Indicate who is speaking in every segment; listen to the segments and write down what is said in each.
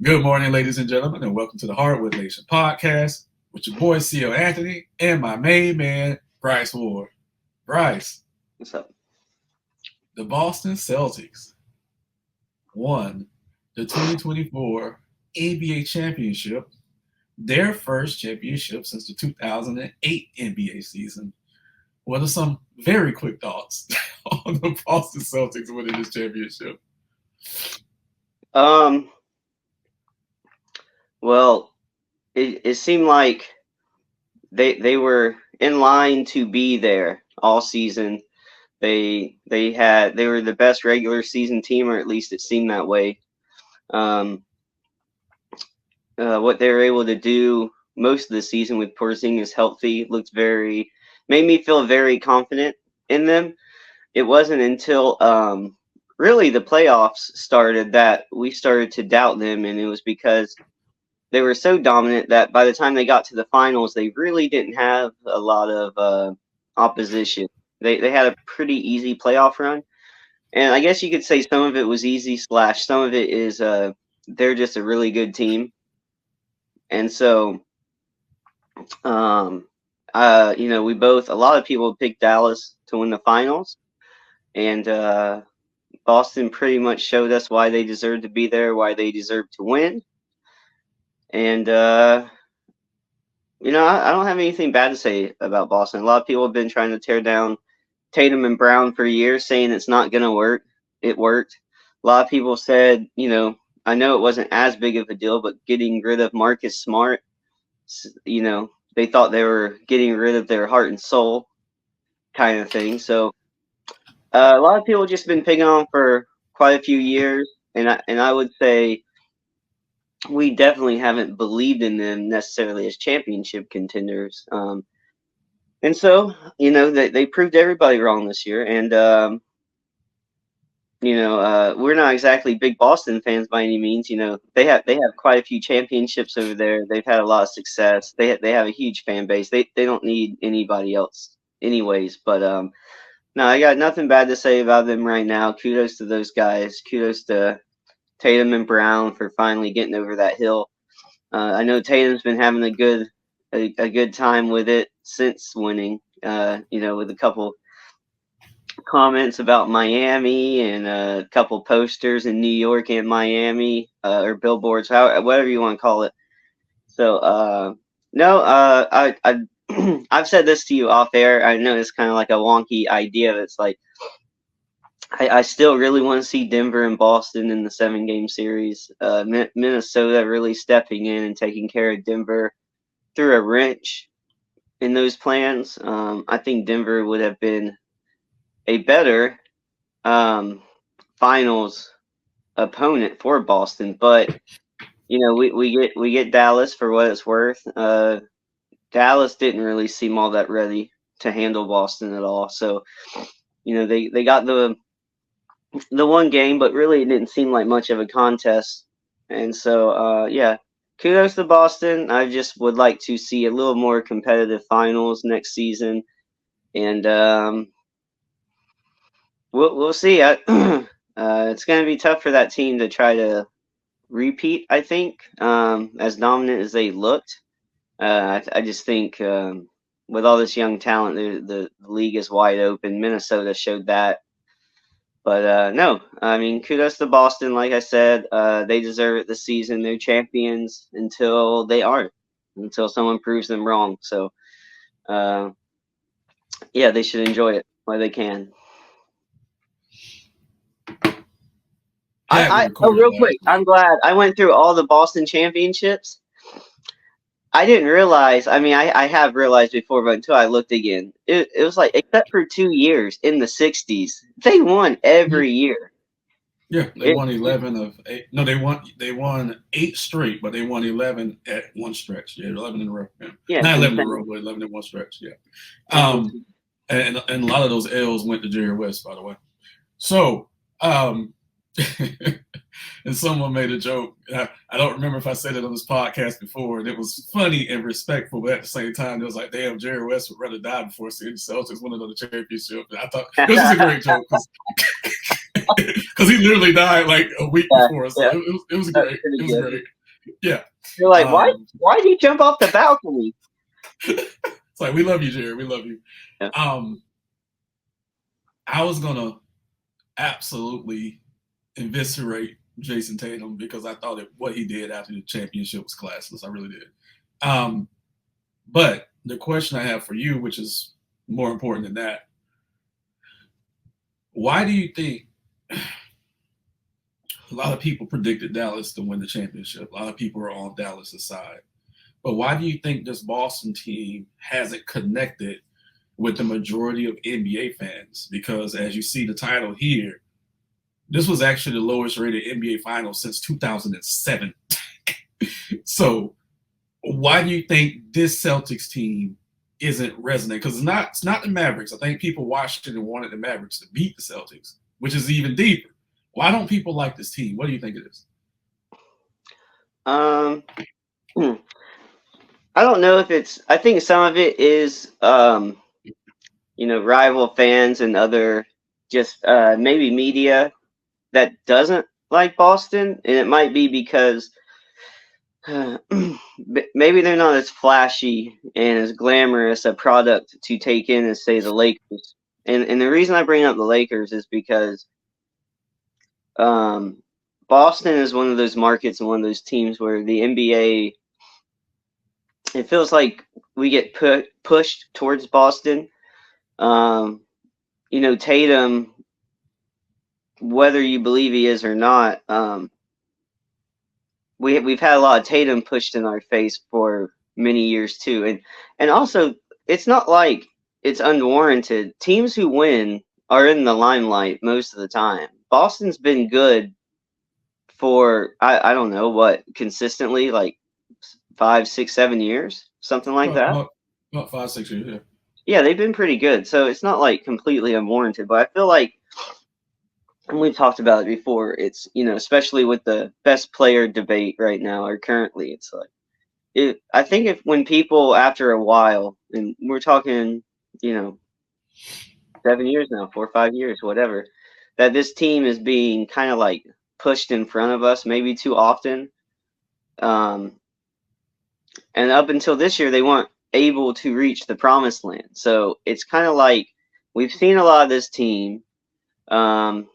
Speaker 1: Good morning, ladies and gentlemen, and welcome to the Hardwood Nation podcast with your boy, C.O. Anthony, and my main man, Bryce Ward. Bryce,
Speaker 2: What's up?
Speaker 1: the Boston Celtics won the 2024 NBA championship, their first championship since the 2008 NBA season. What are some very quick thoughts on the Boston Celtics winning this championship?
Speaker 2: Um, well, it seemed like they were in line to be there all season. They were the best regular season team, or at least it seemed that way. Um, what they were able to do most of the season with Porzingis healthy made me feel very confident in them. It wasn't until really the playoffs started that we started to doubt them, and it was because they were so dominant that by the time they got to the finals, they really didn't have a lot of opposition. They had a pretty easy playoff run, and I guess you could say some of it was easy slash some of it is they're just a really good team, and so um, we both a lot of people picked Dallas to win the finals, and Boston pretty much showed us why they deserve to be there, why they deserve to win. And I don't have anything bad to say about Boston. A lot of people have been trying to tear down Tatum and Brown for years, saying it's not going to work. It worked. A lot of people said, I know it wasn't as big of a deal, but getting rid of Marcus Smart, they thought they were getting rid of their heart and soul kind of thing. So a lot of people just been picking on for quite a few years, and I would say we definitely haven't believed in them necessarily as championship contenders. And so, they proved everybody wrong this year. And, we're not exactly big Boston fans by any means. They have quite a few championships over there. They've had a lot of success. They have a huge fan base. They don't need anybody else anyways. But no, I got nothing bad to say about them right now. Kudos to those guys. Kudos to Tatum and Brown for finally getting over that hill. I know Tatum's been having a good time with it since winning. With a couple comments about Miami and a couple posters in New York and Miami or billboards, whatever you want to call it. So no, I I've said this to you off air. I know it's kind of like a wonky idea. It's like I still really want to see Denver and Boston in the 7-game series. Minnesota really stepping in and taking care of Denver threw a wrench in those plans. I think Denver would have been a better finals opponent for Boston, but we get Dallas for what it's worth. Dallas didn't really seem all that ready to handle Boston at all. So they got the one game, but really it didn't seem like much of a contest. And so, kudos to Boston. I just would like to see a little more competitive finals next season. And we'll see. It's going to be tough for that team to try to repeat, I think, as dominant as they looked. I just think with all this young talent, the league is wide open. Minnesota showed that. But no, I mean, kudos to Boston. Like I said, they deserve it this season. They're champions until they aren't, until someone proves them wrong. So, they should enjoy it while they can. Real quick, I'm glad I went through all the Boston championships. I didn't realize. I mean, I have realized before, but until I looked again, it was like, except for 2 years in the '60s, they won every year.
Speaker 1: Yeah, they won 11 of 8. No, they won 8 straight, but they won 11 at one stretch. Yeah, 11 in a row. Yeah, not 11 in a row, but 11 in one stretch. Yeah. And a lot of those L's went to Jerry West, by the way. So, and someone made a joke. I don't remember if I said it on this podcast before, and it was funny and respectful, but at the same time, it was like, damn, Jerry West would rather die before seeing the Celtics win another championship. And I thought this is a great joke because he literally died like a week
Speaker 2: Yeah,
Speaker 1: before. So
Speaker 2: yeah,
Speaker 1: it was
Speaker 2: that's
Speaker 1: great.
Speaker 2: pretty
Speaker 1: It was
Speaker 2: good.
Speaker 1: great. Yeah.
Speaker 2: You're like,
Speaker 1: Um,
Speaker 2: why did he jump off the balcony?
Speaker 1: it's like we love you, Jerry. We love you.
Speaker 2: Yeah.
Speaker 1: Um, I was gonna absolutely eviscerate Jason Tatum because I thought that what he did after the championship was classless. I really did. Um, but the question I have for you, which is more important than that, why do you think a lot of people predicted Dallas to win the championship? A lot of people are on Dallas's side. But why do you think this Boston team hasn't connected with the majority of NBA fans? Because as you see the title here, this was actually the lowest rated NBA final since 2007. So why do you think this Celtics team isn't resonating? Because it's not the Mavericks. I think people watched it and wanted the Mavericks to beat the Celtics, which is even deeper. Why don't people like this team? What do you think it is?
Speaker 2: Um, I don't know if it's. I think some of it is, rival fans and other just maybe media that doesn't like Boston, and it might be because maybe they're not as flashy and as glamorous a product to take in as say the Lakers. And the reason I bring up the Lakers is because um, Boston is one of those markets and one of those teams where the NBA, it feels like we get pushed towards Boston. Um, Tatum, whether you believe he is or not, we've had a lot of Tatum pushed in our face for many years too, and also it's not like it's unwarranted. Teams who win are in the limelight most of the time. Boston's been good for I don't know what consistently like 5, 6, 7 years, something like
Speaker 1: About,
Speaker 2: that.
Speaker 1: about, about 5, 6 years, yeah.
Speaker 2: Yeah, they've been pretty good, so it's not like completely unwarranted. But I feel like, and we've talked about it before, it's especially with the best player debate right now or currently, it's like I think if when people after a while, and we're talking, you know, 7 years now, 4 or 5 years, whatever, that this team is being kind of like pushed in front of us maybe too often. Um, and up until this year, they weren't able to reach the promised land. So it's kind of like we've seen a lot of this team. Um,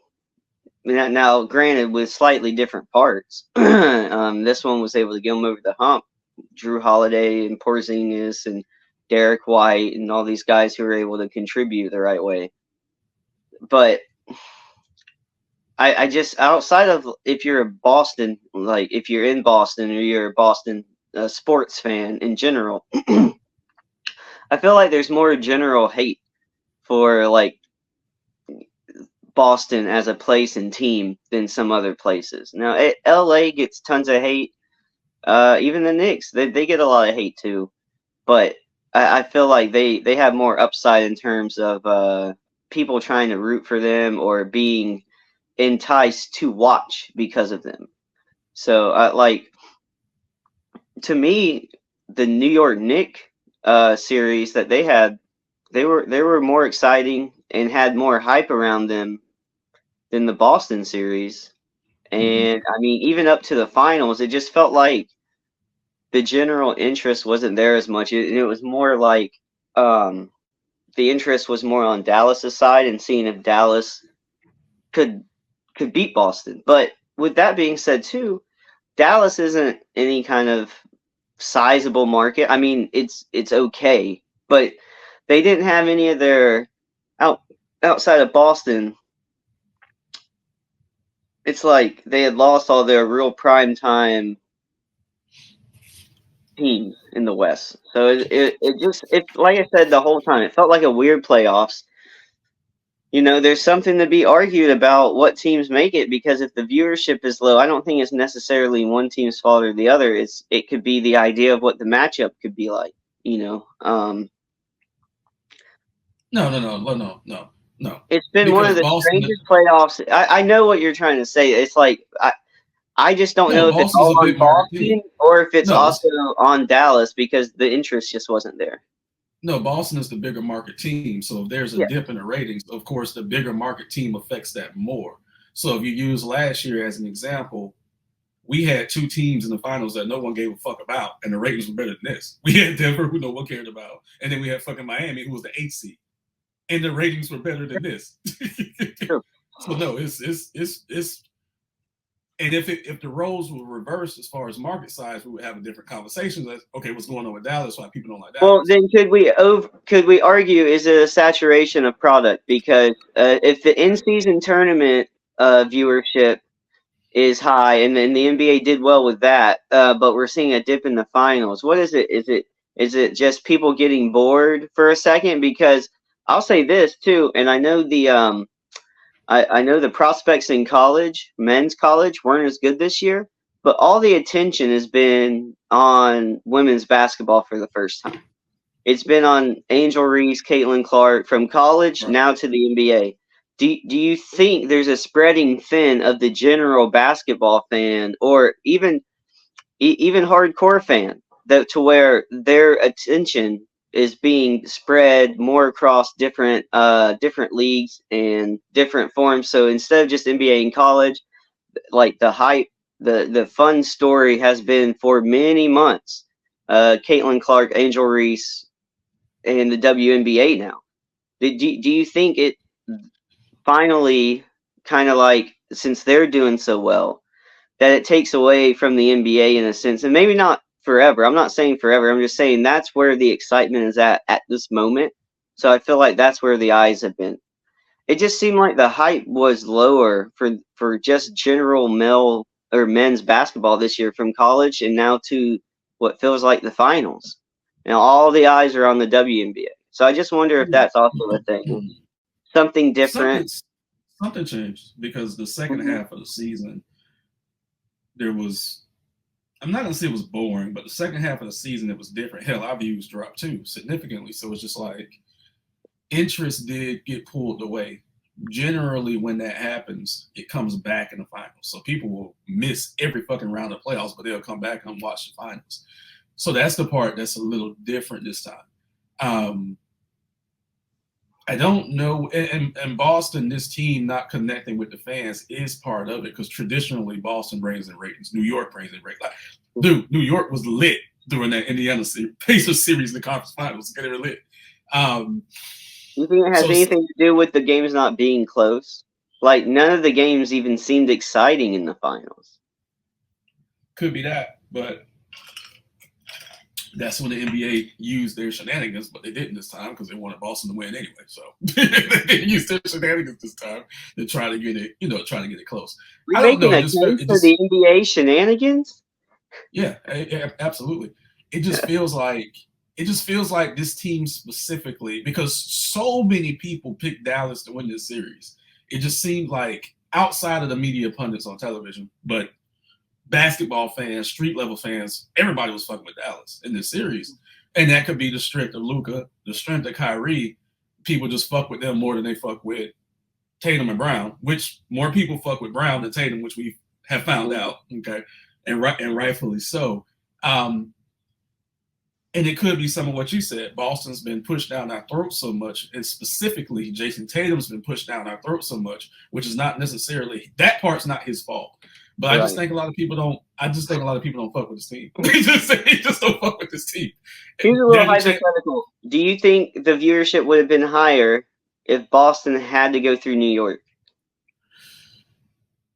Speaker 2: now, granted, with slightly different parts. This one was able to get them over the hump. Drew Holiday and Porzingis and Derek White and all these guys who were able to contribute the right way. But I just outside of if you're a Boston, like if you're in Boston or you're a Boston sports fan in general, I feel like there's more general hate for like Boston as a place and team than some other places. Now, LA gets tons of hate. Even the Knicks, they get a lot of hate too. But I feel like they have more upside in terms of people trying to root for them or being enticed to watch because of them. So, like to me, the New York Knicks series that they had, they were more exciting and had more hype around them than the Boston series.
Speaker 1: Mm-hmm.
Speaker 2: And I mean, even up to the finals, it just felt like the general interest wasn't there as much. It was more like um, the interest was more on Dallas's side and seeing if Dallas could could beat Boston. But with that being said, too, Dallas isn't any kind of sizable market. I mean, it's okay, but they didn't have any of their out outside of Boston. It's like they had lost all their real prime time teams in the West. So it like I said the whole time, it felt like a weird playoffs. There's something to be argued about what teams make it because if the viewership is low, I don't think it's necessarily one team's fault or the other. It could be the idea of what the matchup could be like. You know,
Speaker 1: No, no, no, no, no, no, no.
Speaker 2: it's been one
Speaker 1: Because
Speaker 2: of the
Speaker 1: Boston,
Speaker 2: strangest playoffs. I know what you're trying to say. It's like I just don't
Speaker 1: no,
Speaker 2: know if it's
Speaker 1: Boston's
Speaker 2: all
Speaker 1: a
Speaker 2: on
Speaker 1: big market team.
Speaker 2: Boston or if it's
Speaker 1: No,
Speaker 2: also on Dallas because the interest just wasn't there.
Speaker 1: no, Boston is the bigger market team. So if there's a
Speaker 2: Yeah.
Speaker 1: dip in the ratings, of course, the bigger market team affects that more. So if you use last year as an example, we had two teams in the finals that no one gave a fuck about, and the ratings were better than this. We had Denver, who no one cared about, and then we had fucking Miami, who was the 8th seed, and the ratings were better than this.
Speaker 2: True.
Speaker 1: So no, it's and if the roles were reversed as far as market size, we would have a different conversation. Like, okay, what's going on with Dallas? Why people don't like
Speaker 2: Well,
Speaker 1: Dallas?
Speaker 2: then could we argue, is it a saturation of product? Because if the in-season tournament viewership is high, and then the NBA did well with that, but we're seeing a dip in the finals. What is it? Is it just people getting bored for a second? Because I'll say this too, and I know I know the prospects in college, men's college, weren't as good this year, but all the attention has been on women's basketball for the first time. It's been on Angel Reese, Caitlin Clark from college
Speaker 1: Right.
Speaker 2: now to the NBA. Do you think there's a spreading thin of the general basketball fan, or even hardcore fan, that to where their attention is being spread more across different leagues and different forms? So instead of just NBA and college, like the hype, the fun story has been for many months. Caitlin Clark, Angel Reese, and the WNBA now. Do you think it finally, kind of like, since they're doing so well, that it takes away from the NBA in a sense, and maybe not forever? I'm not saying forever. I'm just saying that's where the excitement is at this moment. So I feel like that's where the eyes have been. It just seemed like the hype was lower for just general male or men's basketball this year from college and now to what feels like the finals. Now all the eyes are on the WNBA. So I just wonder if that's also a thing. Something different.
Speaker 1: Something's something changed because the second
Speaker 2: Mhm.
Speaker 1: half of the season there was. I'm not gonna say it was boring, but the second half of the season it was different. Hell, our views dropped too significantly. So it's just like interest did get pulled away. Generally, when that happens, it comes back in the finals. So people will miss every fucking round of playoffs, but they'll come back and watch the finals. So that's the part that's a little different this time. Um, I don't know. And Boston, this team not connecting with the fans is part of it because traditionally Boston brings in ratings. New York brings in ratings. Like, dude, New York was lit during that Indiana Pacers series in the conference finals. They were lit. Um,
Speaker 2: You think it has
Speaker 1: so
Speaker 2: anything to do with the games not being close? Like none of the games even seemed exciting in the finals.
Speaker 1: could be that, but that's when the NBA used their shenanigans, but they didn't this time because they wanted Boston to win anyway. So they used their shenanigans this time to try to get it, try to get it close.
Speaker 2: We're
Speaker 1: I don't
Speaker 2: making
Speaker 1: know.
Speaker 2: a case for the NBA shenanigans?
Speaker 1: Yeah, absolutely. It just feels like this team specifically because so many people picked Dallas to win this series. It just seemed like outside of the media pundits on television, but basketball fans, street level fans, everybody was fucking with Dallas in this series. And that could be the strength of Luka, the strength of Kyrie. People just fuck with them more than they fuck with Tatum and Brown, which more people fuck with Brown than Tatum, which we have found out. Okay, and rightfully so. Um, and it could be some of what you said. Boston's been pushed down our throats so much, and specifically Jason Tatum's been pushed down our throats so much, which is not necessarily that part's not his fault. But I just
Speaker 2: Right.
Speaker 1: think a lot of people don't. I just think a lot of people don't fuck with this team. They just don't fuck with this team.
Speaker 2: Here's a little
Speaker 1: There's a chance.
Speaker 2: hypothetical. Do you think the viewership would have been higher if Boston had to go through New York?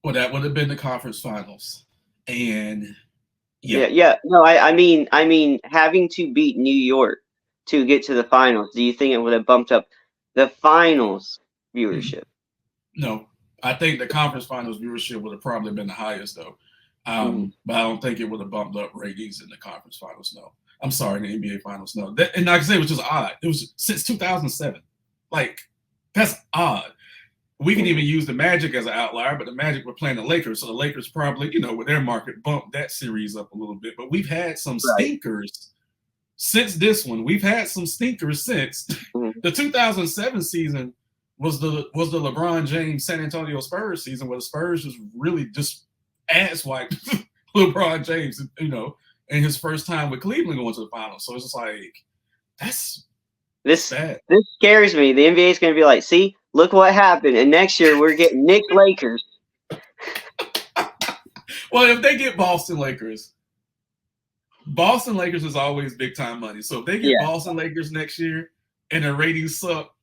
Speaker 1: Well, that would have been the conference finals, and yeah,
Speaker 2: Yeah. No, I mean, having to beat New York to get to the finals. Do you think it would have bumped up the finals viewership?
Speaker 1: no, I think the conference finals viewership would have probably been the highest though.
Speaker 2: Mm-hmm.
Speaker 1: But I don't think it would have bumped up ratings in the conference finals. No, I'm sorry, in the NBA finals. No, and like I say, it was just odd. It was since 2007. Like that's odd. We can even use the Magic as an outlier, but the Magic were playing the Lakers, so the Lakers probably, with their market, bumped that series up a little bit. But we've had some
Speaker 2: Right.
Speaker 1: stinkers since this one. We've had some stinkers since
Speaker 2: Mm-hmm.
Speaker 1: the 2007 season was the LeBron James San Antonio Spurs season where the Spurs just really just ass wiped LeBron James, in his first time with Cleveland going to the finals. So it's just like that's
Speaker 2: This
Speaker 1: bad.
Speaker 2: this scares me. The NBA is going to be like, see, look what happened, and next year we're getting Nick Lakers.
Speaker 1: Well, if they get Boston Lakers is always big time money. So if they get
Speaker 2: Yeah.
Speaker 1: Boston Lakers next year and their ratings suck,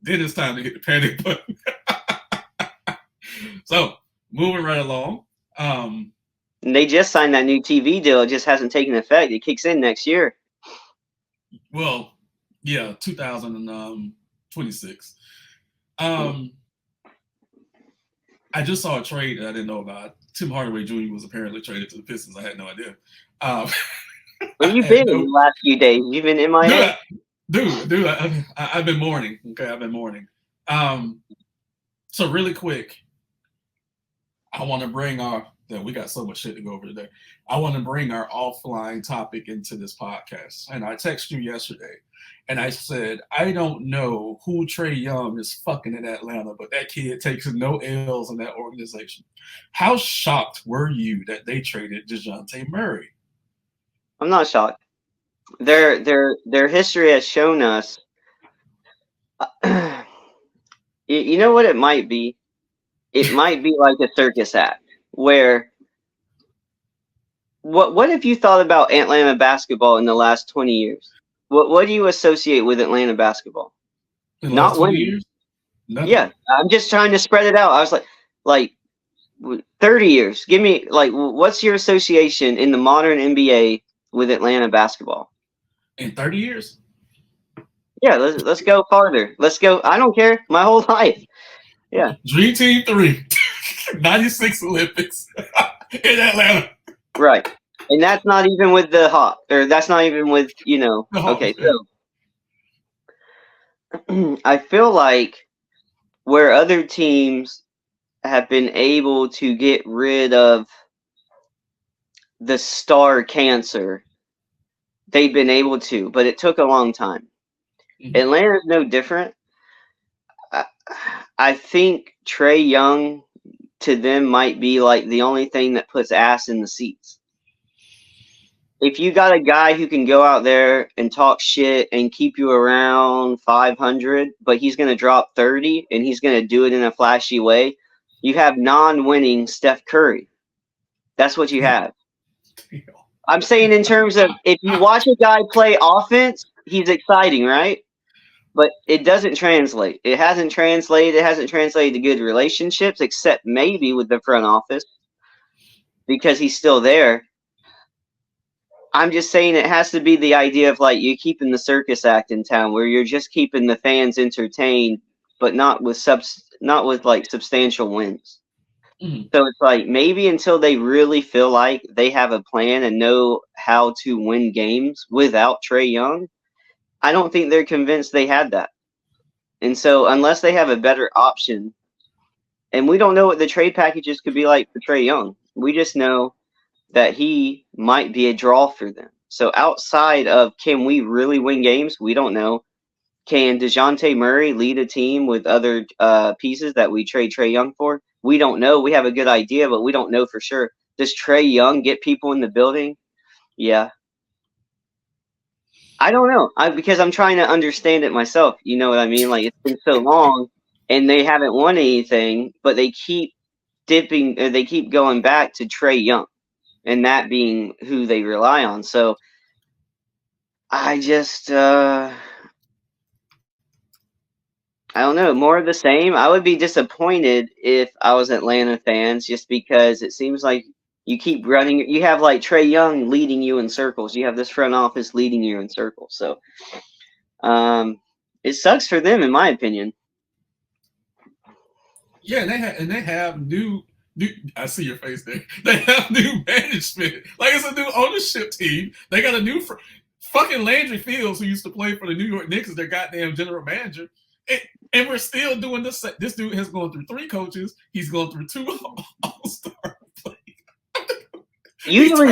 Speaker 1: then it's time to hit the panic button. So moving right along.
Speaker 2: And they just signed that new TV deal. It just hasn't taken effect. It kicks in next year.
Speaker 1: Well, yeah, 2026. I just saw a trade that I didn't know about. Tim Hardaway Jr. was apparently traded to the Pistons. I had no idea.
Speaker 2: Where you been in the last few days? You've been in my head?
Speaker 1: Dude, I've been mourning. Okay, I've been mourning. So really quick, I want to bring we got so much shit to go over today. I want to bring our offline topic into this podcast. And I texted you yesterday and I said, I don't know who Trae Young is fucking in Atlanta, but that kid takes no L's in that organization. How shocked were you that they traded DeJounte Murray?
Speaker 2: I'm not shocked. Their history has shown us. You know what it might be? It might be like a circus act where what if you thought about Atlanta basketball in the last 20 years? What do you associate with Atlanta basketball?
Speaker 1: In the
Speaker 2: Not
Speaker 1: last 20
Speaker 2: winning.
Speaker 1: years? Nothing.
Speaker 2: Yeah, I'm just trying to spread it out. I was like 30 years. Give me what's your association in the modern NBA with Atlanta basketball?
Speaker 1: In 30 years?
Speaker 2: Yeah, let's go farther. Let's go. I don't care. My whole life. Yeah.
Speaker 1: Dream Team 3, 96 Olympics in Atlanta.
Speaker 2: Right. And that's not even with the Hawk, or that's not even with, okay, so I feel like where other teams have been able to get rid of the star cancer, they've been able to, but it took a long time. Mm-hmm. Atlanta's no different. I think Trae Young to them might be like the only thing that puts ass in the seats. If you got a guy who can go out there and talk shit and keep you around 500, but he's going to drop 30 and he's going to do it in a flashy way, you have non-winning Steph Curry. That's what you have. I'm saying in terms of if you watch a guy play offense, he's exciting, right? But it doesn't translate. It hasn't translated. It hasn't translated to good relationships, except maybe with the front office because he's still there. I'm just saying it has to be the idea of like you keeping the circus act in town where you're just keeping the fans entertained, but not with like substantial wins. Mm-hmm. So it's like maybe until they really feel like they have a plan and know how to win games without Trae Young, I don't think they're convinced they had that. And so unless they have a better option, and we don't know what the trade packages could be like for Trae Young, we just know that he might be a draw for them. So outside of can we really win games, we don't know. Can DeJounte Murray lead a team with other pieces that we trade Trae Young for? We don't know. We have a good idea, but we don't know for sure. Does Trae Young get people in the building? Yeah. I don't know. Because I'm trying to understand it myself. You know what I mean? Like, it's been so long, and they haven't won anything, but they keep they keep going back to Trae Young, and that being who they rely on. So, I just, I don't know. More of the same. I would be disappointed if I was Atlanta fans, just because it seems like you keep running. You have like Trae Young leading you in circles. You have this front office leading you in circles. So, it sucks for them, in my opinion.
Speaker 1: Yeah, and they have new. I see your face there. They have new management. Like it's a new ownership team. They got a new fucking Landry Fields, who used to play for the New York Knicks, as their goddamn general manager. And we're still doing this. This dude has gone through 3 coaches. He's gone through 2 All-Star plays.
Speaker 2: Usually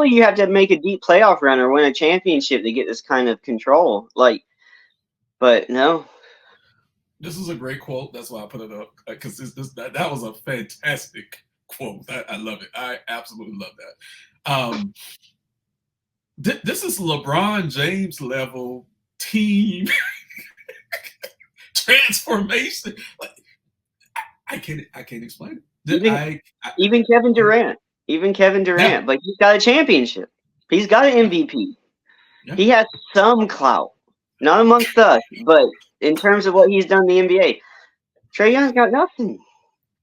Speaker 2: you have to make a deep playoff run or win a championship to get this kind of control. Like, but no.
Speaker 1: This is a great quote. That's why I put it up, because that was a fantastic quote. I love it. I absolutely love that. This is LeBron James level team transformation. Like, I can't explain it.
Speaker 2: Even
Speaker 1: I
Speaker 2: even Kevin
Speaker 1: yeah,
Speaker 2: Durant, even Kevin
Speaker 1: yeah,
Speaker 2: Durant, but he's got a championship. He's got an
Speaker 1: yeah,
Speaker 2: MVP.
Speaker 1: yeah.
Speaker 2: He has some clout, not amongst us, but in terms of what he's done in the NBA, Trey Young's got nothing.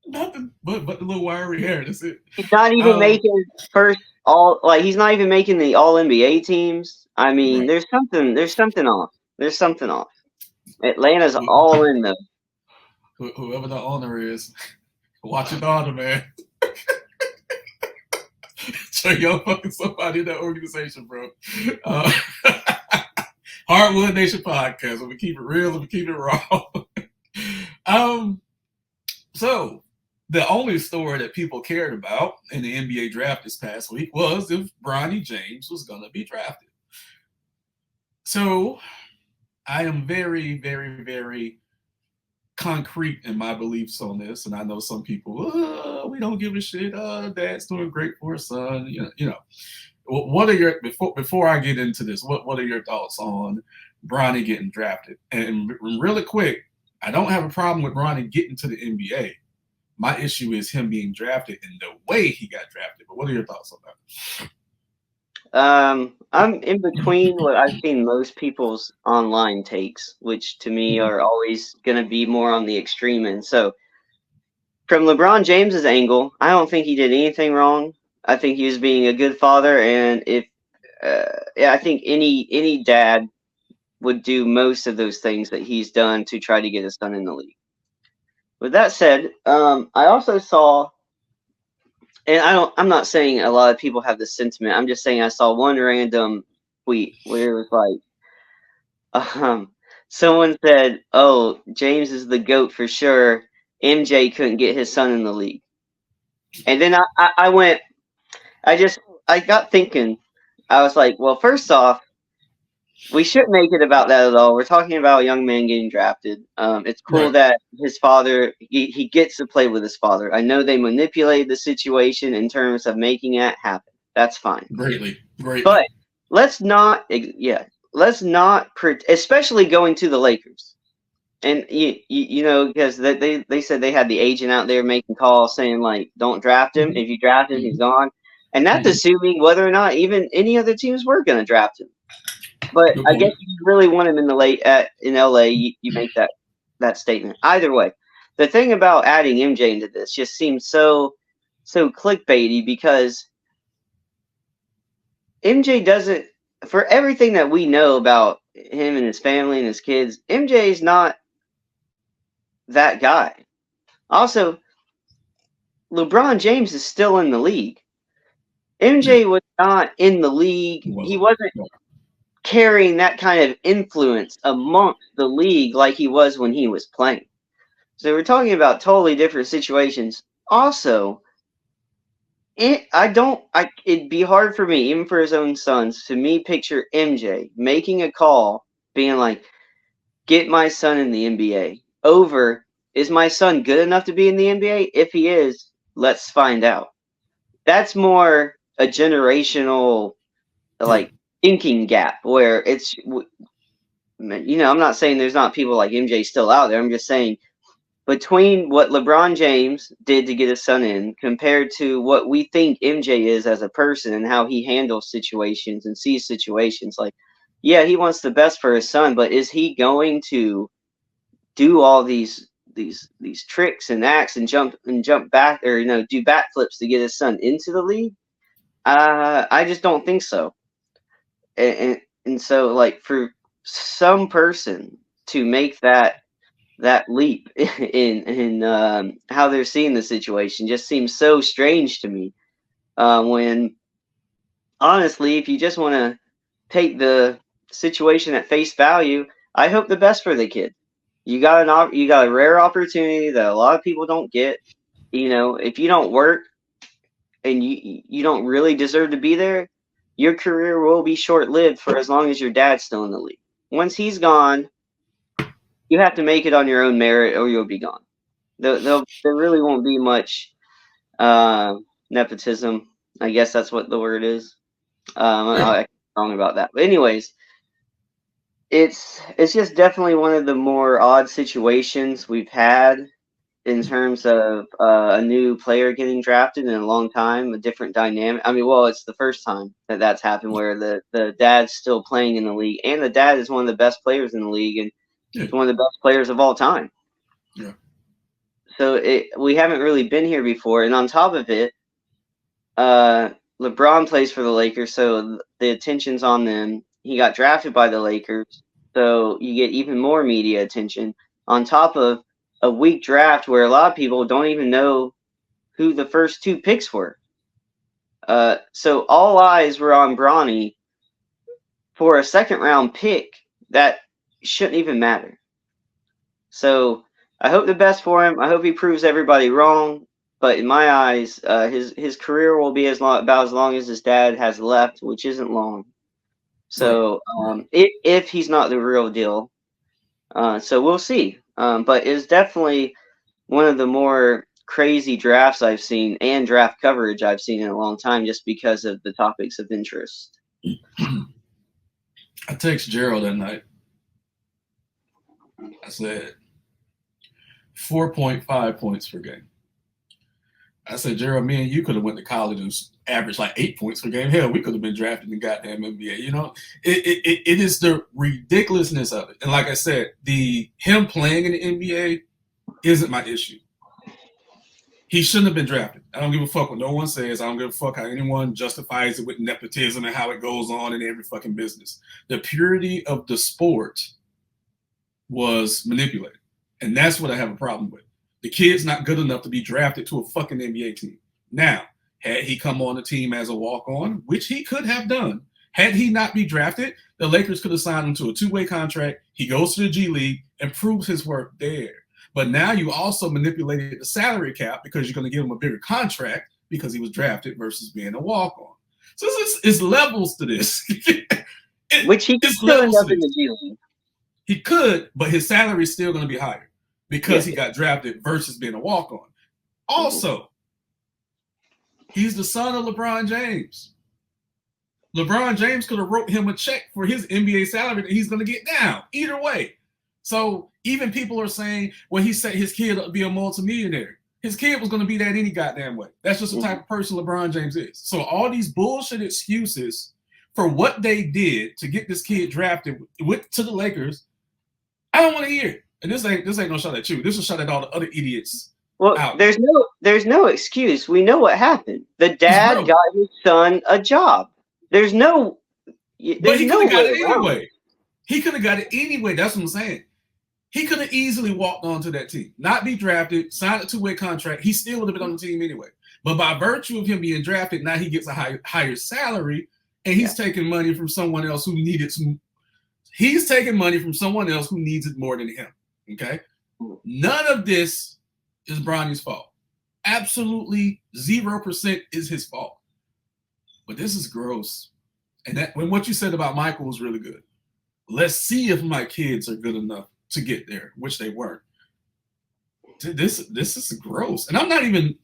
Speaker 1: Nothing but the little wiry hair. That's it.
Speaker 2: He's not even
Speaker 1: Um,
Speaker 2: making first all like he's not even making the All NBA teams. I mean,
Speaker 1: right.
Speaker 2: there's something off. There's something off. Atlanta's
Speaker 1: Wh-
Speaker 2: all in though.
Speaker 1: Whoever the owner is, watch your daughter, man. So y'all fucking somebody in that organization, bro. Uh, Hardwood Nation podcast. We keep it real and we keep it raw. um, so the only story that people cared about in the NBA draft this past week was if Bronny James was going to be drafted. So I am very, very, very concrete in my beliefs on this, and I know some people, we don't give a shit. Dad's doing great for his son. What are your before I get into this? What are your thoughts on Bronny getting drafted? And really quick, I don't have a problem with Bronny getting to the NBA. My issue is him being drafted and the way he got drafted. But what are your thoughts on that?
Speaker 2: I'm in between what I've seen most people's online takes, which to me
Speaker 1: Mhm.
Speaker 2: are always going to be more on the extreme end. So, from LeBron James's angle, I don't think he did anything wrong. I think he was being a good father, and if yeah, I think any dad would do most of those things that he's done to try to get his son in the league. With that said, I also saw, and I'm not saying a lot of people have this sentiment. I'm just saying I saw one random tweet where it was like, someone said, "Oh, James is the goat for sure. MJ couldn't get his son in the league," and then I went, I got thinking. I was like, well, first off, we shouldn't make it about that at all. We're talking about a young man getting drafted. It's cool
Speaker 1: Right.
Speaker 2: that his father he gets to play with his father. I know they manipulated the situation in terms of making it happen. That's fine.
Speaker 1: Greatly.
Speaker 2: But
Speaker 1: Greatly.
Speaker 2: let's not especially going to the Lakers. And you know because they said they had the agent out there making calls saying like don't draft him.
Speaker 1: Mm-hmm.
Speaker 2: If you draft him, he's
Speaker 1: Mm-hmm.
Speaker 2: gone. And that's
Speaker 1: Mm-hmm.
Speaker 2: assuming whether or not even any other teams were going to draft him. But
Speaker 1: Good
Speaker 2: I guess
Speaker 1: point.
Speaker 2: if you really want him in the late in LA, you make that statement. Either way, the thing about adding MJ into this just seems so clickbaity because MJ doesn't for everything that we know about him and his family and his kids. MJ is not that guy. Also, LeBron James is still in the league.
Speaker 1: Yeah.
Speaker 2: MJ was not in the league.
Speaker 1: It
Speaker 2: He
Speaker 1: wasn't.
Speaker 2: wasn't
Speaker 1: No.
Speaker 2: carrying that kind of influence amongst the league like he was when he was playing. So we're talking about totally different situations. Also, it'd be hard for me, even for his own sons, to me picture MJ making a call, being like, "Get my son in the NBA." Over, is my son good enough to be in the NBA? If he is, let's find out. That's more a generational
Speaker 1: Yeah.
Speaker 2: like thinking gap where I'm not saying there's not people like MJ still out there. I'm just saying between what LeBron James did to get his son in compared to what we think MJ is as a person and how he handles situations and sees situations, like, yeah, he wants the best for his son, but is he going to do all these tricks and acts and jump back or do backflips to get his son into the league? I just don't think so. And so like for some person to make that leap in how they're seeing the situation just seems so strange to me. When honestly, if you just want to take the situation at face value, I hope the best for the kid. You got a rare opportunity that a lot of people don't get. If you don't work and you don't really deserve to be there, your career will be short lived for as long as your dad's still in the league. Once he's gone, you have to make it on your own merit, or you'll be gone. There really won't be much nepotism. I guess that's what the word is.
Speaker 1: Yeah.
Speaker 2: I'm wrong about that, but anyways, it's just definitely one of the more odd situations we've had in terms of a new player getting drafted in a long time, a different dynamic. I mean, well, it's the first time that that's happened where the dad's still playing in the league, and the dad is one of the best players in the league, and he's one of the best players of all time.
Speaker 1: Yeah.
Speaker 2: So we haven't really been here before, and on top of it, LeBron plays for the Lakers, so the attention's on them. He got drafted by the Lakers, so you get even more media attention on top of a weak draft where a lot of people don't even know who the first 2 picks were. So all eyes were on Bronny for a second-round pick that shouldn't even matter. So I hope the best for him. I hope he proves everybody wrong. But in my eyes, his career will be about as long as his dad has left, which isn't long. So if he's not the real deal, so we'll see. But it's definitely one of the more crazy drafts I've seen and draft coverage I've seen in a long time, just because of the topics of interest.
Speaker 1: I text Gerald that night. I said 4.5 points per game. I said, Gerald, me and you could have went to college and averaged like 8 points per game. Hell, we could have been drafted in the goddamn NBA. You know, it is the ridiculousness of it. And like I said, him playing in the NBA isn't my issue. He shouldn't have been drafted. I don't give a fuck what no one says. I don't give a fuck how anyone justifies it with nepotism and how it goes on in every fucking business. The purity of the sport was manipulated. And that's what I have a problem with. The kid's not good enough to be drafted to a fucking NBA team. Now, had he come on the team as a walk-on, which he could have done, had he not be drafted, the Lakers could have signed him to a 2-way contract. He goes to the G League and proves his worth there. But now you also manipulated the salary cap because you're going to give him a bigger contract because he was drafted versus being a walk-on. So it's levels to this.
Speaker 2: Which he could still end up in the G League.
Speaker 1: He could, but his salary is still going to be higher because he got drafted versus being a walk-on. Also, he's the son of LeBron James. LeBron James could have wrote him a check for his NBA salary that he's going to get now. Either way. So even people are saying, well, he said his kid would be a multimillionaire. His kid was going to be that any goddamn way. That's just the type of person LeBron James is. So all these bullshit excuses for what they did to get this kid drafted to the Lakers, I don't want to hear it. And this ain't no shot at you. This is a shot at all the other idiots.
Speaker 2: Well,
Speaker 1: out.
Speaker 2: there's no excuse. We know what happened. The dad got his son a job. But he could have got it anyway.
Speaker 1: He could have got it anyway. That's what I'm saying. He could have easily walked onto that team, not be drafted, signed a 2-way contract. He still would have been on the team anyway. But by virtue of him being drafted, now he gets a higher salary, and he's taking money from someone else who needed some. He's taking money from someone else who needs it more than him. Okay? None of this is Bronny's fault. Absolutely 0% is his fault. But this is gross. And what you said about Michael was really good. Let's see if my kids are good enough to get there, which they weren't. This is gross. And I'm not even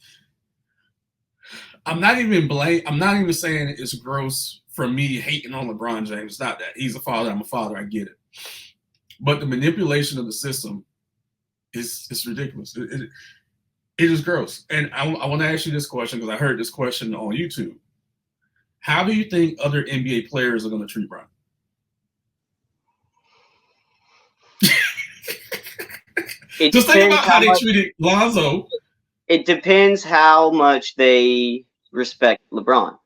Speaker 1: saying it's gross for me hating on LeBron James. It's not that. He's a father. I'm a father. I get it. But the manipulation of the system is ridiculous. It is gross. And I want to ask you this question because I heard this question on YouTube. How do you think other NBA players are going to treat Bronny? Just think about how they treated Lonzo.
Speaker 2: It depends how much they respect LeBron.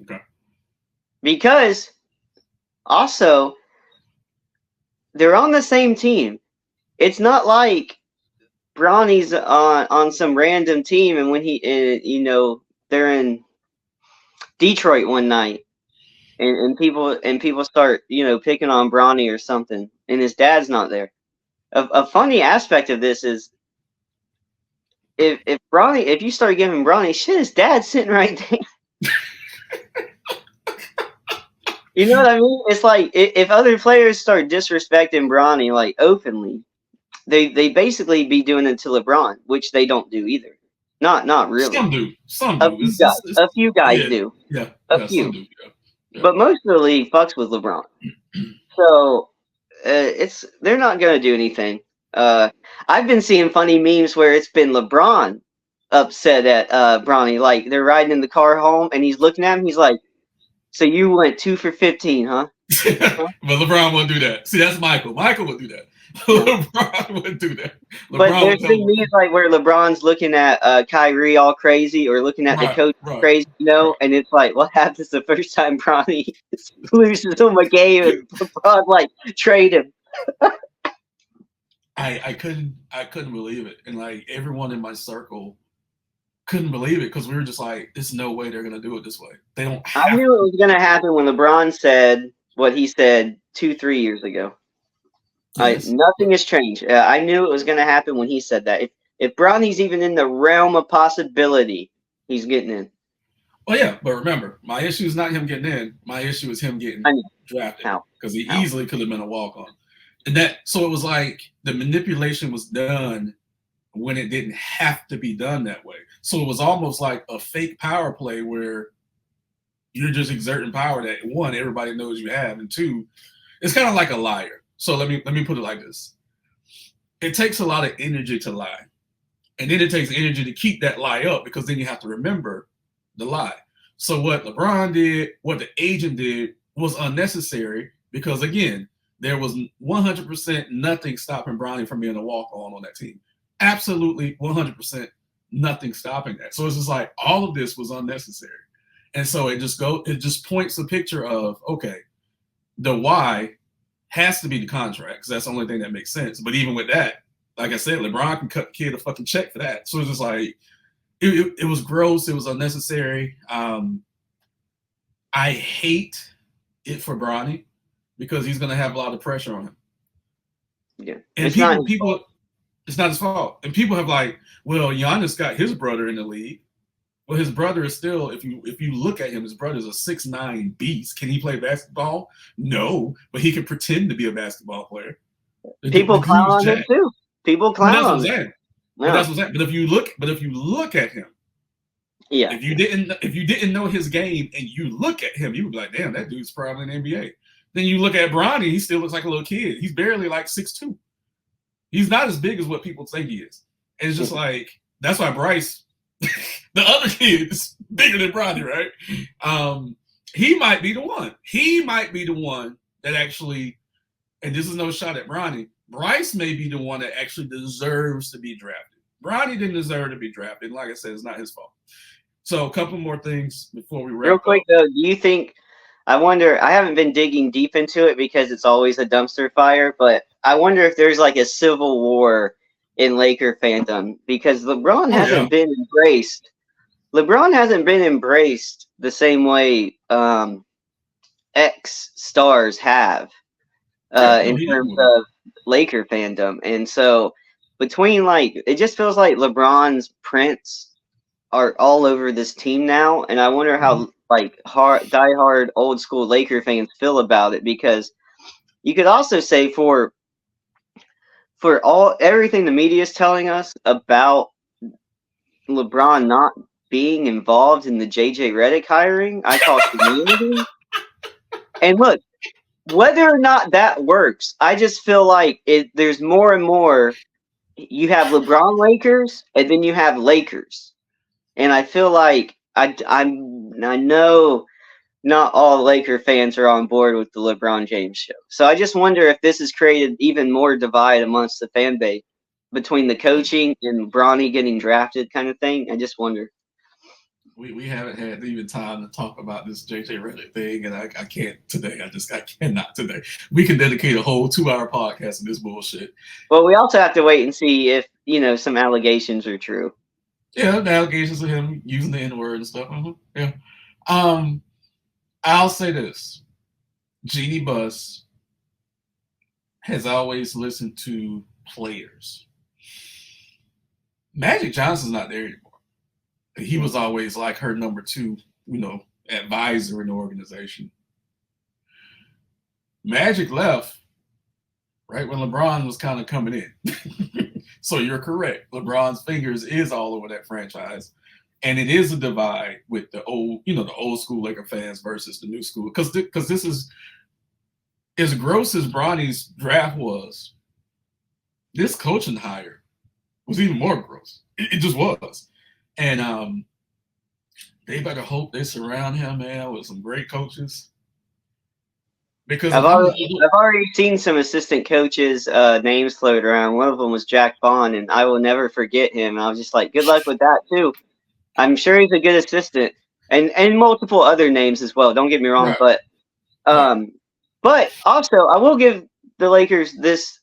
Speaker 1: Okay.
Speaker 2: Because also they're on the same team. It's not like Bronny's on some random team, and when they're in Detroit one night, and people start picking on Bronny or something, and his dad's not there. A funny aspect of this is if you start giving Bronny shit, his dad's sitting right there. You know what I mean? It's like if other players start disrespecting Bronny like openly, they basically be doing it to LeBron, which they don't do either. Not really.
Speaker 1: Some do.
Speaker 2: A few guys do.
Speaker 1: Yeah.
Speaker 2: A few.
Speaker 1: Some do, yeah.
Speaker 2: But most of the league fucks with LeBron. So they're not going to do anything. Uh, I've been seeing funny memes where it's been LeBron upset at Bronny. Like they're riding in the car home, and he's looking at him. He's like, "So you went 2 for 15, huh? Huh?
Speaker 1: But LeBron won't do that. See, that's Michael. Michael would do that.
Speaker 2: Yeah."
Speaker 1: LeBron would do that.
Speaker 2: But
Speaker 1: LeBron would
Speaker 2: there's
Speaker 1: tell
Speaker 2: been
Speaker 1: him,
Speaker 2: memes like where LeBron's looking at Kyrie all crazy, or looking at the
Speaker 1: right,
Speaker 2: coach
Speaker 1: right,
Speaker 2: crazy,
Speaker 1: right.
Speaker 2: and it's like, what happens the first time Bronny loses him a game and LeBron like trade him?
Speaker 1: I couldn't believe it, and like everyone in my circle couldn't believe it because we were just like, there's no way they're gonna do it this way. They don't
Speaker 2: I
Speaker 1: have
Speaker 2: knew it
Speaker 1: to.
Speaker 2: was gonna happen when LeBron said what he said 2, 3 years ago.
Speaker 1: Yes,
Speaker 2: Nothing
Speaker 1: but
Speaker 2: has changed. I knew it was gonna happen when he said that. If Bronny's even in the realm of possibility, he's getting in.
Speaker 1: well, yeah. But remember, my issue is not him getting in. My issue is him getting
Speaker 2: I know
Speaker 1: drafted
Speaker 2: how.
Speaker 1: because he
Speaker 2: How?
Speaker 1: easily could have been a walk on. And that so it was like the manipulation was done when it didn't have to be done that way. So it was almost like a fake power play where you're just exerting power that one, everybody knows you have, and two, it's kind of like a liar. So let me put it like this. It takes a lot of energy to lie. And then it takes energy to keep that lie up because then you have to remember the lie. So what LeBron did, what the agent did was unnecessary because again, there was 100% nothing stopping Bronny from being a walk-on that team. Absolutely 100% nothing stopping that. So it's just like all of this was unnecessary. And so it just points the picture of okay, the why has to be the contract because that's the only thing that makes sense. But even with that, like I said, LeBron can cut the kid a fucking check for that. So it's just like it was gross. It was unnecessary. I hate it for Bronny because he's going to have a lot of pressure on him.
Speaker 2: Yeah,
Speaker 1: And
Speaker 2: it's not
Speaker 1: people,
Speaker 2: his fault.
Speaker 1: people, it's not his fault. And people have like, well, Giannis got his brother in the league. Well, his brother is still, if you look at him, his brother's a 6'9" beast. Can he play basketball? No, but he can pretend to be a basketball player. The
Speaker 2: People clown
Speaker 1: dude's
Speaker 2: on him
Speaker 1: jacked.
Speaker 2: too. People
Speaker 1: But
Speaker 2: clown
Speaker 1: that's what I'm
Speaker 2: on him.
Speaker 1: saying. But
Speaker 2: Yeah,
Speaker 1: that's what I'm saying. But if you look at him,
Speaker 2: yeah,
Speaker 1: if you didn't know his game and you look at him, you would be like, damn, that dude's probably in the NBA. Then you look at Bronny, he still looks like a little kid. He's barely like 6'2". He's not as big as what people think he is. And it's just like that's why Bryce, the other kid, is bigger than Bronny, right? He might be the one. He might be the one that actually, and this is no shot at Bronny. Bryce may be the one that actually deserves to be drafted. Bronny didn't deserve to be drafted. Like I said, it's not his fault. So a couple more things before we
Speaker 2: Real
Speaker 1: wrap
Speaker 2: quick
Speaker 1: up.
Speaker 2: though, do you think? I wonder. I haven't been digging deep into it because it's always a dumpster fire. But I wonder if there's like a civil war in Laker fandom because
Speaker 1: Oh yeah,
Speaker 2: LeBron hasn't been embraced the same way ex stars have
Speaker 1: yeah. No,
Speaker 2: in
Speaker 1: he
Speaker 2: terms
Speaker 1: definitely will.
Speaker 2: of Laker fandom, and so between like it just feels like LeBron's prints are all over this team now, and I wonder
Speaker 1: Mhm.
Speaker 2: how like diehard old school Laker fans feel about it because you could also say for all everything the media is telling us about LeBron not being involved in the JJ Redick hiring, I talked to community, and look, whether or not that works, I just feel like there's more and more. You have LeBron Lakers, and then you have Lakers, and I feel like I know not all Laker fans are on board with the LeBron James show. So I just wonder if this has created even more divide amongst the fan base between the coaching and Bronny getting drafted kind of thing. I just wonder.
Speaker 1: We haven't had even time to talk about this JJ Redick thing, and I can't today. I cannot today. We can dedicate a whole 2-hour podcast to this bullshit.
Speaker 2: Well, we also have to wait and see if some allegations are true.
Speaker 1: Yeah, the allegations of him using the N word and stuff. Yeah. Um, I'll say this: Jeannie Buss has always listened to players. Magic Johnson's not there anymore. He was always like her number two, advisor in the organization. Magic left right when LeBron was kind of coming in. So you're correct. LeBron's fingers is all over that franchise. And it is a divide with the old school Laker fans versus the new school. Because this is as gross as Bronny's draft was. this coaching hire was even more gross. It just was. And they better hope they surround him, man, with some great coaches. Because
Speaker 2: I've
Speaker 1: if I'm
Speaker 2: already
Speaker 1: the
Speaker 2: I've already seen some assistant coaches' names float around. One of them was Jack Bond, and I will never forget him. I was just like, good luck with that too. I'm sure he's a good assistant, and multiple other names as well. Don't get me wrong,
Speaker 1: right, right.
Speaker 2: um, but also I will give the Lakers this.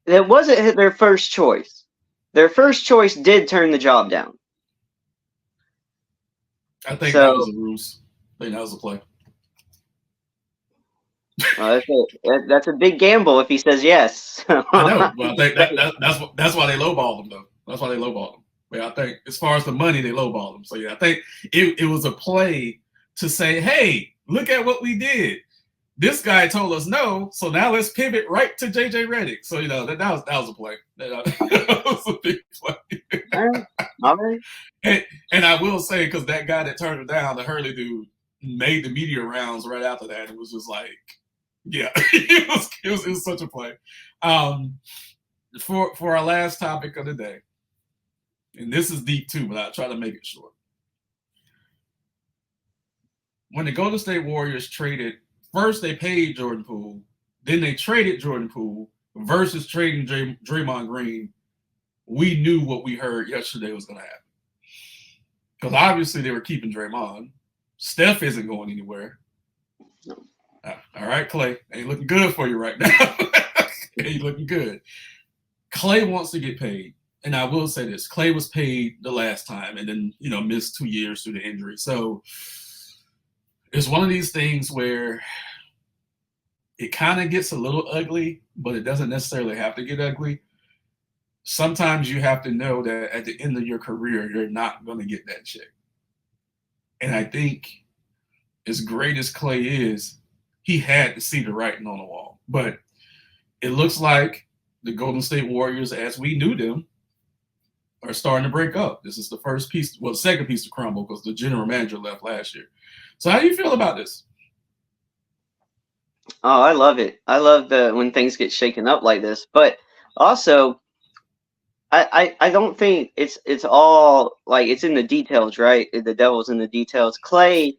Speaker 2: It wasn't their first choice. Their first choice did turn the job down.
Speaker 1: I think that was
Speaker 2: So
Speaker 1: a ruse. I think that was a play.
Speaker 2: that's a big gamble if he says yes.
Speaker 1: I know. Well, I think that's why they lowballed him though. That's why they lowballed him. But I think as far as the money, they lowballed him. So yeah, I think it was a play to say, hey, look at what we did. This guy told us no, so now let's pivot right to JJ Redick. So that was a play. That was a big play.
Speaker 2: All right. All right.
Speaker 1: and I will say, because that guy that turned it down, the Hurley dude, made the media rounds right after that. It was just like, yeah, it was such a play. Um, for our last topic of the day, and this is deep too, but I'll try to make it short. When the Golden State Warriors traded, first they paid Jordan Poole, then they traded Jordan Poole versus trading Draymond Green. We knew what we heard yesterday was going to happen. Because obviously they were keeping Draymond. Steph isn't going anywhere.
Speaker 2: No.
Speaker 1: All right, Clay. Ain't looking good for you right now. Ain't looking good. Clay wants to get paid. And I will say this. Clay was paid the last time and then, missed 2 years due to injury. So it's one of these things where it kind of gets a little ugly, but it doesn't necessarily have to get ugly. Sometimes you have to know that at the end of your career, you're not going to get that check. And I think as great as Clay is, he had to see the writing on the wall. But it looks like the Golden State Warriors, as we knew them, are starting to break up. This is the first piece, well, the second piece to crumble because the general manager left last year. So how do you feel about this?
Speaker 2: Oh, I love it. I love when things get shaken up like this. But also, I don't think it's all like it's in the details, right? The devil's in the details. Clay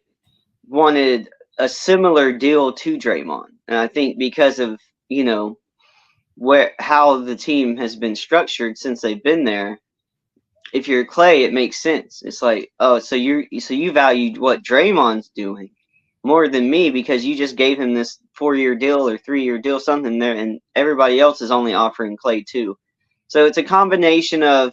Speaker 2: wanted a similar deal to Draymond, and I think because of how the team has been structured since they've been there. If you're Clay, it makes sense. It's like, oh, so you valued what Draymond's doing more than me because you just gave him this 4-year deal or 3-year deal, something there, and everybody else is only offering Clay too. So it's a combination of,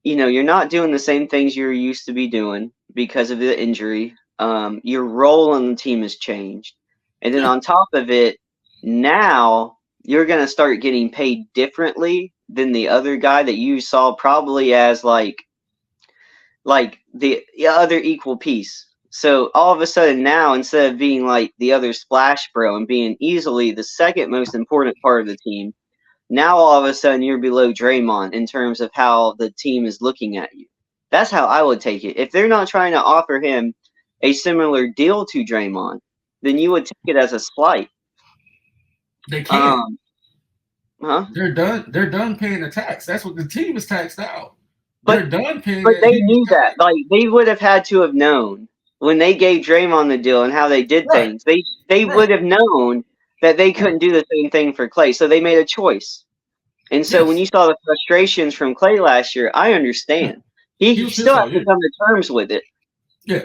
Speaker 2: you're not doing the same things you're used to be doing because of the injury. Your role on the team has changed. And then on top of it, now you're going to start getting paid differently than the other guy that you saw probably as like the other equal piece. So all of a sudden now, instead of being like the other splash bro and being easily the second most important part of the team, now all of a sudden you're below Draymond in terms of how the team is looking at you. That's how I would take it. If they're not trying to offer him a similar deal to Draymond, then you would take it as a slight.
Speaker 1: They can't.
Speaker 2: Huh?
Speaker 1: They're done. They're done paying the tax. That's what the team is taxed out.
Speaker 2: But
Speaker 1: They're done paying
Speaker 2: but
Speaker 1: that
Speaker 2: they
Speaker 1: huge
Speaker 2: knew
Speaker 1: tax.
Speaker 2: that. Like they would have had to have known when they gave Draymond the deal and how they did
Speaker 1: Right.
Speaker 2: things. They would
Speaker 1: Right.
Speaker 2: have known that they couldn't
Speaker 1: Right.
Speaker 2: do the same thing for Clay. So they made a choice. And so when
Speaker 1: Yes.
Speaker 2: you saw the frustrations from Clay last year, I
Speaker 1: Yeah.
Speaker 2: understand.
Speaker 1: He
Speaker 2: He
Speaker 1: was pissed
Speaker 2: still
Speaker 1: all
Speaker 2: has to
Speaker 1: year.
Speaker 2: come to terms with it,
Speaker 1: Yeah.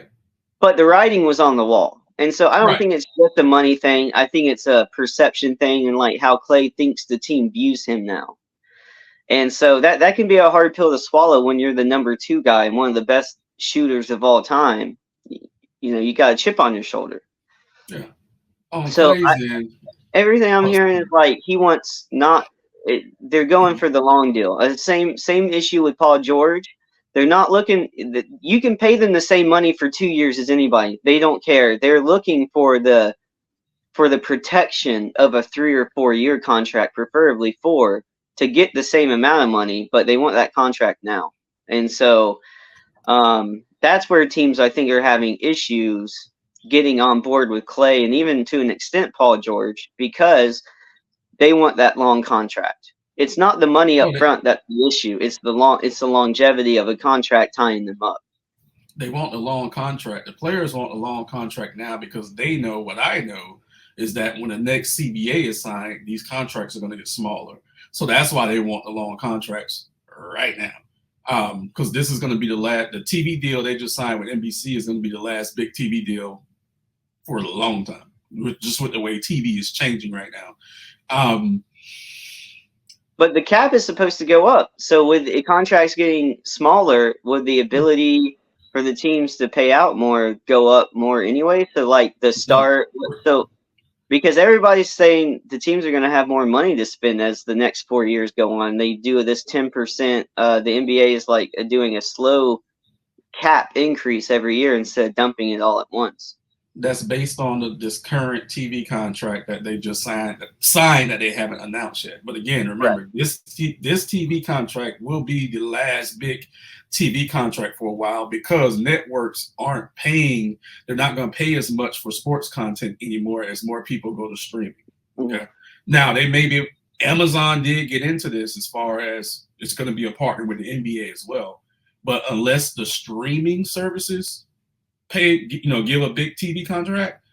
Speaker 2: but the writing was on the wall. And so I don't
Speaker 1: Right.
Speaker 2: think it's just a money thing. I think it's a perception thing and like how Clay thinks the team views him now. And so that can be a hard pill to swallow when you're the number 2 guy and one of the best shooters of all time. You got a chip on your shoulder.
Speaker 1: Yeah. On
Speaker 2: So
Speaker 1: Clay's end.
Speaker 2: everything I'm
Speaker 1: Oh,
Speaker 2: hearing is like he wants not. They're going for the long deal. Same issue with Paul George. They're not looking. You can pay them the same money for 2 years as anybody. They don't care. They're looking for the protection of a 3 or 4 year contract, preferably 4, to get the same amount of money. But they want that contract now, and so that's where teams I think are having issues getting on board with Clay and even to an extent Paul George because they want that long contract. It's not the money up
Speaker 1: Oh,
Speaker 2: front that's the issue. It's the longevity of a contract tying them up.
Speaker 1: they want a long contract. The players want a long contract now because they know what I know is that when the next CBA is signed, these contracts are going to get smaller. So that's why they want the long contracts right now. Because this is going to be the TV deal they just signed with NBC is going to be the last big TV deal for a long time, just with the way TV is changing right now.
Speaker 2: But the cap is supposed to go up. So with contracts getting smaller, would the ability for the teams to pay out more go up more anyway? So like the start, so because everybody's saying the teams are going to have more money to spend as the next 4 years go on. They do this 10%. The NBA is like doing a slow cap increase every year instead of dumping it all at once.
Speaker 1: That's based on this current TV contract that they just signed that they haven't announced yet. But again, remember,
Speaker 2: Right.
Speaker 1: this TV contract will be the last big TV contract for a while because networks aren't paying. They're not going to pay as much for sports content anymore as more people go to streaming. Okay. Mm-hmm. Now, Amazon did get into this as far as it's going to be a partner with the NBA as well. But unless the streaming services give a big TV contract,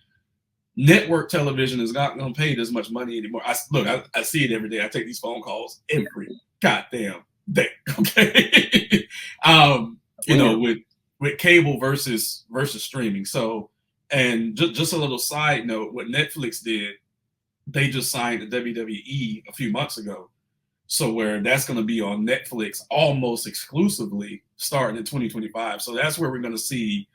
Speaker 1: network television is not going to pay this much money anymore. I see it every day. I take these phone calls every goddamn day. Okay, with cable versus streaming. So, and just a little side note, what Netflix did, they just signed the WWE a few months ago. So where that's going to be on Netflix almost exclusively starting in 2025. So that's where we're going to see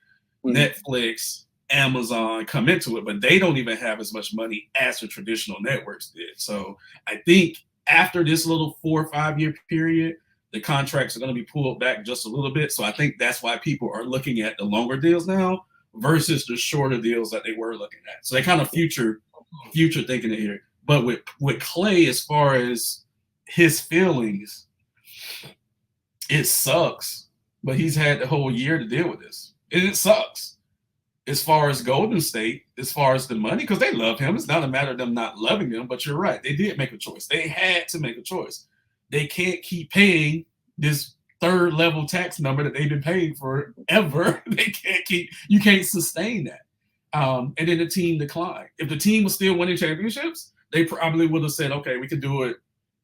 Speaker 1: Netflix, Amazon come into it, but they don't even have as much money as the traditional networks did. So I think after this little 4 or 5 year period, the contracts are going to be pulled back just a little bit. So I think that's why people are looking at the longer deals now versus the shorter deals that they were looking at. So they kind of future thinking it here. But with Clay, as far as his feelings, it sucks, but he's had the whole year to deal with this. And it sucks as far as Golden State, as far as the money, because they love him. It's not a matter of them not loving him, but you're right. They did make a choice. They had to make a choice. They can't keep paying this third level tax number that they've been paying forever. You can't sustain that. And then the team declined. If the team was still winning championships, they probably would have said, okay, we could do it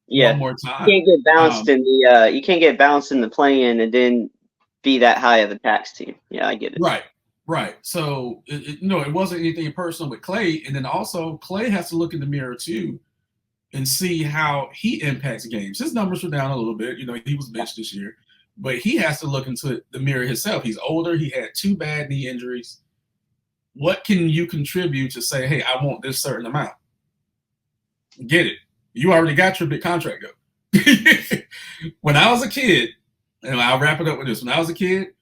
Speaker 1: one more time.
Speaker 2: You can't get bounced in the play-in and then be that high of a tax team. Yeah, I get it.
Speaker 1: Right. So, it wasn't anything personal with Clay. And then also, Clay has to look in the mirror, too, and see how he impacts games. His numbers were down a little bit. He was benched this year. But he has to look into the mirror himself. He's older. He had 2 bad knee injuries. What can you contribute to say, hey, I want this certain amount? Get it. You already got your big contract, though. When I was a kid, and I'll wrap it up with this. When I was a kid,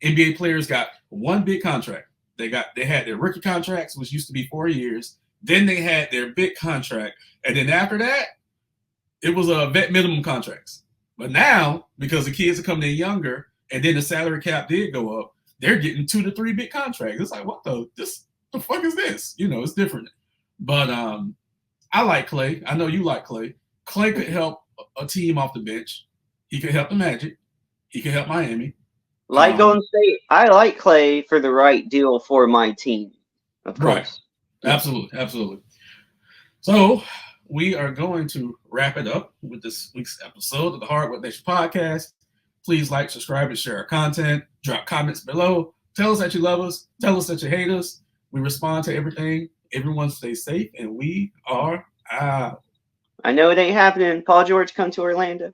Speaker 1: NBA players got one big contract. They had their rookie contracts, which used to be 4 years. Then they had their big contract. And then after that, it was a vet minimum contracts. But now, because the kids are coming in younger, and then the salary cap did go up, they're getting 2 to 3 big contracts. It's like, what the fuck is this? It's different. But I like Clay. I know you like Clay. Clay could help a team off the bench. He could help the Magic. He could help Miami.
Speaker 2: Like Golden State, I like Clay for the right deal for my team, of course.
Speaker 1: Right. Absolutely. So we are going to wrap it up with this week's episode of the Hardwood Nation podcast. Please like, subscribe, and share our content. Drop comments below. Tell us that you love us. Tell us that you hate us. We respond to everything. Everyone stay safe, and we are out.
Speaker 2: I know it ain't happening. Paul George, come to Orlando.